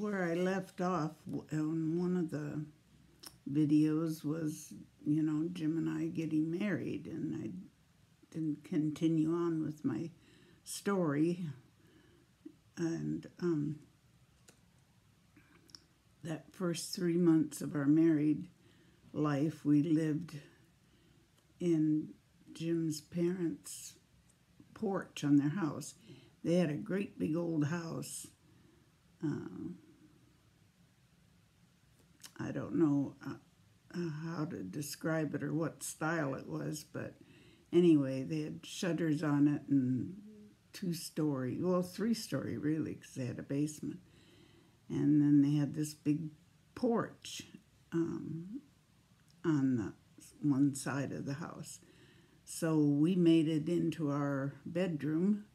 where I left off on one of the videos was, you know, Jim and I getting married, and I didn't continue on with my story. And that first 3 months of our married life, we lived in Jim's parents' porch on their house. They had a great big old house. I don't know how to describe it or what style it was, but anyway, they had shutters on it and 2-story, well, 3-story really, because they had a basement. And then they had this big porch on the one side of the house. So we made it into our bedroom,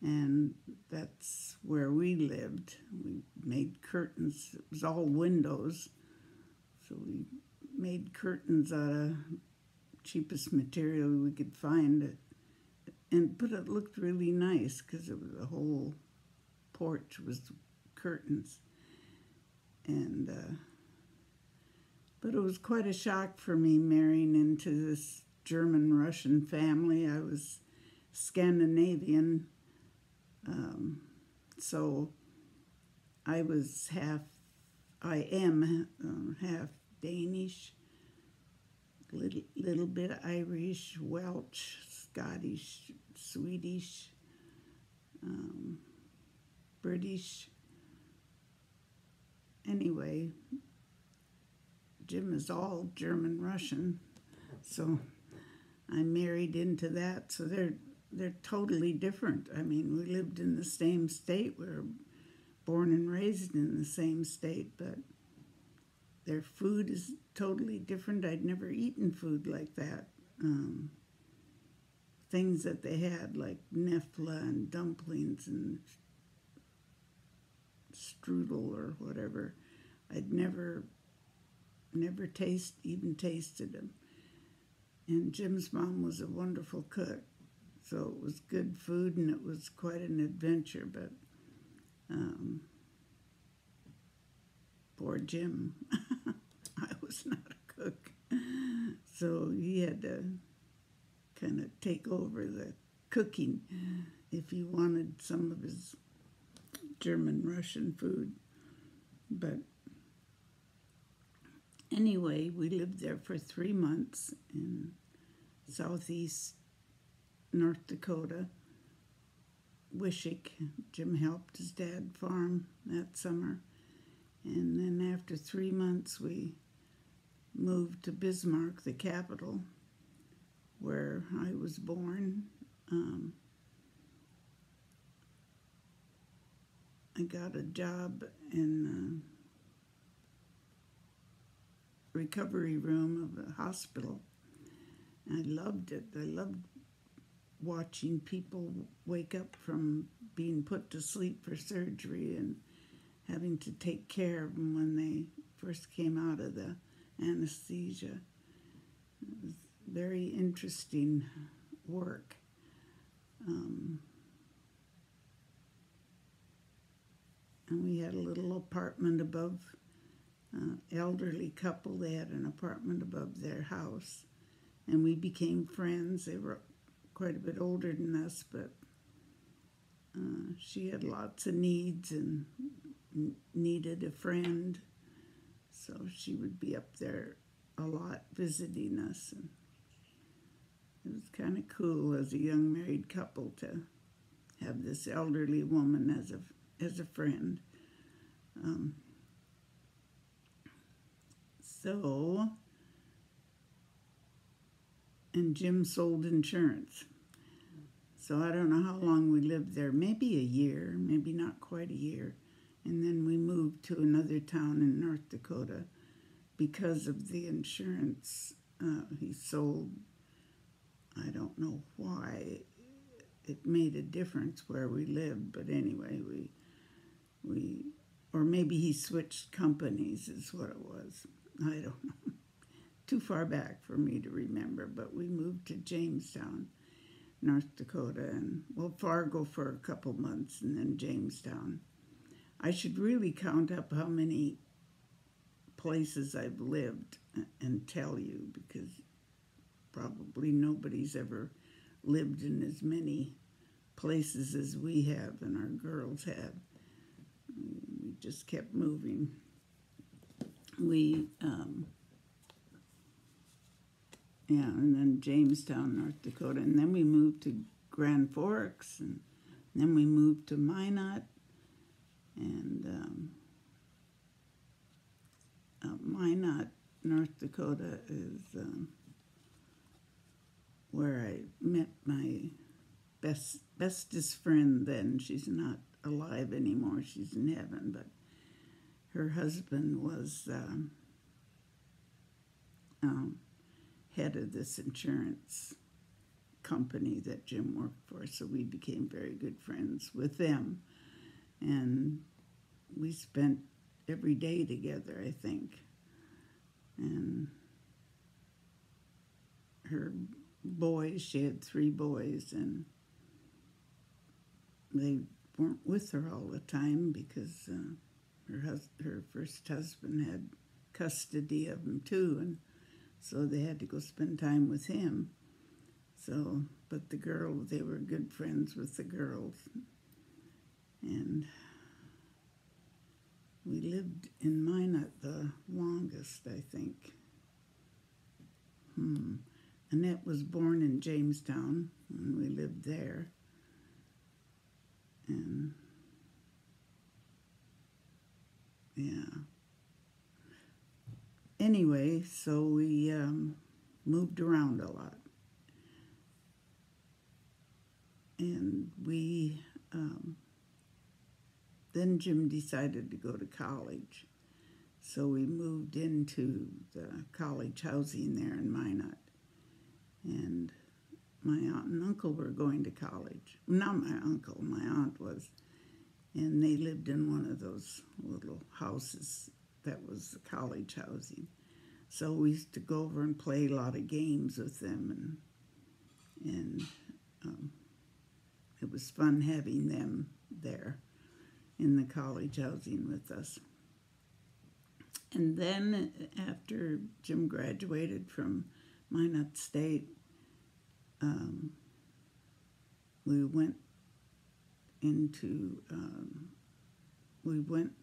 and that's where we lived. We made curtains. It was all windows. So we made curtains out of cheapest material we could find. But it looked really nice because the whole porch was curtains. But it was quite a shock for me marrying into this German-Russian family. I was Scandinavian, so I am half Danish, little bit Irish, Welsh, Scottish, Swedish, British. Anyway, Jim is all German-Russian, so I married into that. So they're totally different. I mean, we lived in the same state. We were born and raised in the same state, but their food is totally different. I'd never eaten food like that. Things that they had, like nefla and dumplings and strudel or whatever, I'd never even tasted them. And Jim's mom was a wonderful cook, so it was good food and it was quite an adventure. But poor Jim, I was not a cook, so he had to kind of take over the cooking if he wanted some of his German-Russian food. But anyway, we lived there for 3 months in southeast North Dakota, Wishick. Jim helped his dad farm that summer. And then after 3 months, we moved to Bismarck, the capital, where I was born. I got a job in the recovery room of a hospital. I loved it. I loved watching people wake up from being put to sleep for surgery and having to take care of them when they first came out of the anesthesia. It was very interesting work. And we had a little apartment above, elderly couple. They had an apartment above their house, and we became friends. They were quite a bit older than us, but she had lots of needs and needed a friend, so she would be up there a lot visiting us. And it was kind of cool as a young married couple to have this elderly woman as a friend. And Jim sold insurance. So I don't know how long we lived there, maybe a year, maybe not quite a year. And then we moved to another town in North Dakota because of the insurance he sold. I don't know why it made a difference where we lived, but anyway, or maybe he switched companies is what it was. I don't know. Too far back for me to remember, but we moved to Jamestown, North Dakota, and Fargo for a couple months, and then Jamestown. I should really count up how many places I've lived and tell you, because probably nobody's ever lived in as many places as we have and our girls have. We just kept moving. And then Jamestown, North Dakota, and then we moved to Grand Forks, and then we moved to Minot, and Minot, North Dakota is where I met my bestest friend then. She's not alive anymore. She's in heaven, but her husband was head of this insurance company that Jim worked for, so we became very good friends with them, and we spent every day together, I think. And her boys, she had 3 boys, and they weren't with her all the time because her first husband had custody of them too, and so they had to go spend time with him. So, but they were good friends with the girls, and we lived in Minot the longest, I think. Annette was born in Jamestown, and we lived there. And yeah. Anyway, so we moved around a lot. And then Jim decided to go to college. So we moved into the college housing there in Minot. And my aunt and uncle were going to college. Not my uncle, my aunt was. And they lived in one of those little houses that was the college housing. So we used to go over and play a lot of games with them, and it was fun having them there in the college housing with us. And then after Jim graduated from Minot State, we went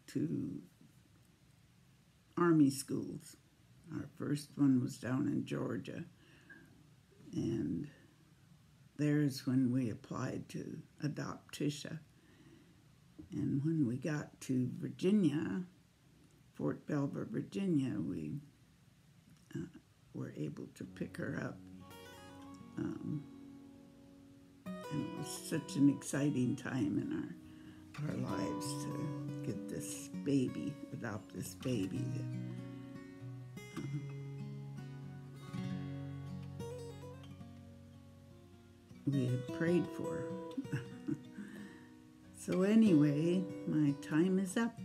to Army schools. Our first one was down in Georgia, and there's when we applied to adopt Tisha. And when we got to Virginia, Fort Belvoir, Virginia, we were able to pick her up. And it was such an exciting time in our lives to get this baby, adopt this baby. We had prayed for. So anyway, my time is up.